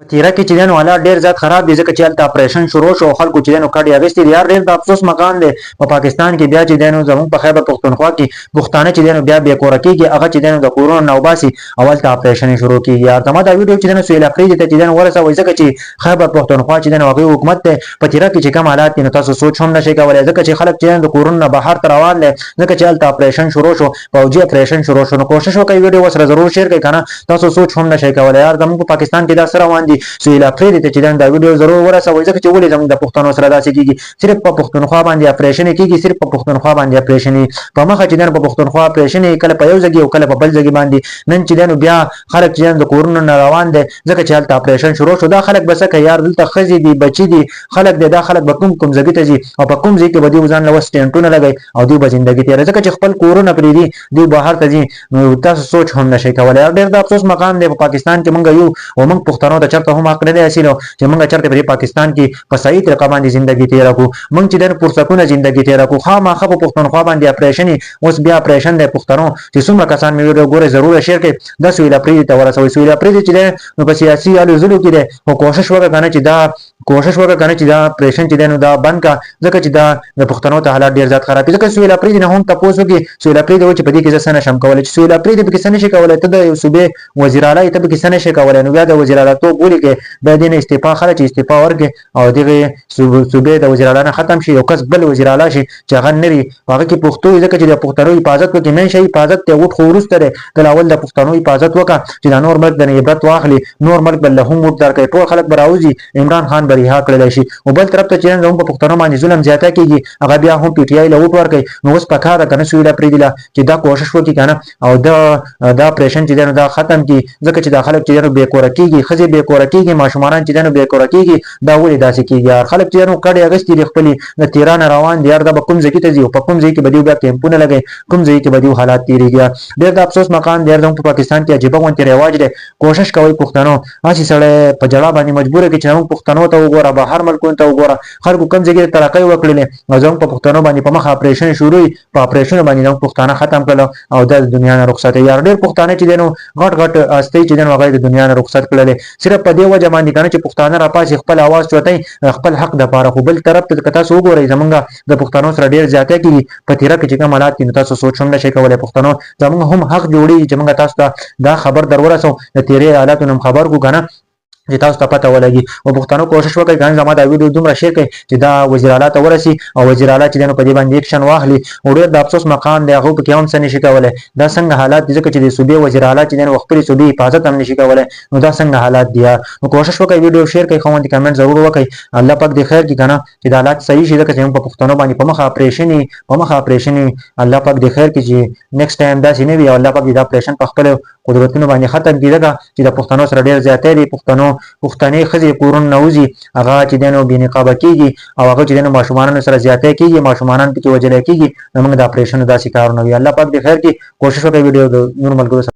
په تیرا کې چې دنو حالات ډیر زیات خراب دي ځکه چې هلته اپریشن شروع شو خلکو چې دنو کډي اغستې دي یار ډیر د افسوس مقام دی په پاکستان کې بیا چې دنو زموږ په خیبر پښتونخوا کې پښتانه چې دنو بیا به کور کېږي هغه چې دنو د کورونا نوباسي اول ته اپریشن شروع کیږي یار ته ما دا ویډیو چې دنو سویل افریدي ته چې دنو ورسه وای ځکه چې خیبر پښتونخوا چې دنو هغه حکومت ته په تیرا کې چې کوم حالات دي نو تاسو سوچ هم نشئ کولای ځکه چې خلک چې د کورونا بهر تر روان دي ځکه چې هلته اپریشن شروع شو فوجي اپریشن شروع شو نو کوشش وکړئ ویډیو سره ضرور شیر کړئ کنه تاسو سوچ هم نشئ کولای یار زموږ په پاکستان کې دا سره روان دي سویل افریدي ته چې دا ویډیو ضرور ورسوي ځکه چې ولې زموږ د پښتنو سره داسې کیږي صرف په پښتونخوا باندې اپریشن کیږي صرف په پښتونخوا باندې اپریشن په مخه چې دنه په پښتونخوا اپریشن کله په یو ځای او کله په بل ځای باندې نن چې دنه بیا خلک چې د کورونا روان دي ځکه چې هلته اپریشن شروع شو دا خلک بس که یار دلته خزي دي بچي دي خلک دا خلک به کوم ځای ته ځي او په کوم ځای کې به دی ځان له سټینټونه لګي او دی به ژوندۍ تیر ځکه چې خپل کورونا پرې دي دی بهر ته ځي نو تاسو سوچ هم نشئ کولای ډېر د افسوس مقام دی په پاکستان کې مونږ یو او مونږ پښتنو ته چرته هم حق نه دی حاصل چې مونږ چرته په پاکستان کې په صحیح طریقه باندې ژوندۍ تیر کو مونږ چې د فرصتونو ژوندۍ تیر کو خامخا په پښتونخوا باندې اپریشن اوس بیا اپریشن د پښتنو چې څومره کسان مې ویډیو ګوره ضرور شیر کړئ د سویل افریدي ته ورسوي سویل افریدي چې نو په سیاسي الو زلو کې ده او کوشش وکړه چې دا اپریشن چې نو دا بند کا ځکه چې دا د پښتنو ته حالات ډیر زیات خراب دي ځکه سویل افریدي نه هم تاسو کې سویل افریدي و چې په دې کې ځسنه شم کولای چې سویل افریدي په کې څه نشي کولای ته د صوبې وزیر اعلی ته په کې څه نشي کولای نو بیا د وزیر اعلی ته بولی کې د دې استعفا خلک استعفا ورکړي او دغه صوبې د وزیر اعلی نه ختم شي او کس بل وزیر اعلی شي چې هغه نری هغه کې پښتو ځکه چې د پښتنو حفاظت وکړي نه شي حفاظت ته وټ خورسته ده د اول د پښتنو حفاظت وکړه چې د نور ملک د عبرت واخلي نور ملک بل هم وټ درکې ټول خلک براوزي عمران خان بریها کړل شي او بل طرف ته چې زموږ په پښتنو باندې ظلم زیاته کیږي هغه بیا هم پی ټی آی له وټ ورکړي نو اوس په کار کنه سویل افریدي چې دا کوشش وکړي کنه او دا اپریشن چې دا ختم کی ځکه چې د خلک چې به کور کیږي خزي به کور کیږي ماشومان چې به کور کیږي دا ولې داسې کیږي خلک چې نو کډي اغستې خپل د تیرا نه روان دي د کوم ځای ته ځي په کوم ځای کې بدیو بیا کیمپونه لګي کوم ځای کې بدیو حالات تیریږي ډېر د افسوس مقام دی زموږ په پاکستان کې عجیب غونډه رواج دی کوشش کوي پښتنو هڅه سره په جړه باندې مجبور کې چې موږ پښتنو ته وګوره بهر ملکونو ته وګوره خلکو کوم ځای کې ترقی وکړلې او زموږ په پښتنو باندې په مخ اپریشن شروع په اپریشن باندې زموږ پښتانه ختم کړل او د دنیا نه رخصت یار ډېر پښتانه چې دینو غټ استي چې دینو هغه د دنیا نه رخصت کړل صرف په دې وجه باندې کنه چې پښتانه را پاسې خپل आवाज چوتای خپل حق د پاره خو بل طرف ته کتا سو وګورئ زمونږ د پښتنو سره ډېر زیاته کې په تیرا کې چې کوم حالات کې تاسو سوچ هم نشئ کولای پښتنو زمونږ هم حق جوړي چې موږ تاسو ته دا خبر درورسو د تیرې حالاتونو خبر کو کنه چې تاسو ته پته ولګي او پښتنو کوشش وکړي ګان زما دا ویډیو دومره شیر کړئ چې دا وزیر اعلی ته ورسي او وزیر اعلی چې په دې باندې اکشن واخلي او ډېر د افسوس مقام دی هغه په کې هم څه نشي کولای دا څنګه حالات دي چې د صوبې وزیر اعلی چې خپل صوبې حفاظت هم نشي کولای نو دا څنګه حالات دي نو کوشش وکړئ ویډیو شیر کړئ کومه کمنټ ضرور وکړئ الله پاک دې خیر کړي کنه چې دا حالات صحیح شي چې په پښتنو باندې په مخه اپریشن الله پاک دې خیر کړي چې نیکسټ ټایم دا سینې وي الله پاک دې دا اپریشن په خپل قدرتونو باندې ختم کړي چې د پښتنو سره ډېر زیاتې دي پښتني خزي کورون نوزي هغه چې دنو بنقابه کیږي او هغه چې دنو ماشومان سره زیاته کیږي ماشومان په وجه لکېږي موږ د اپریشن داسې کارونه وی الله پاک دې خیر کړي کوشش وکړئ ویډیو نور ملګرو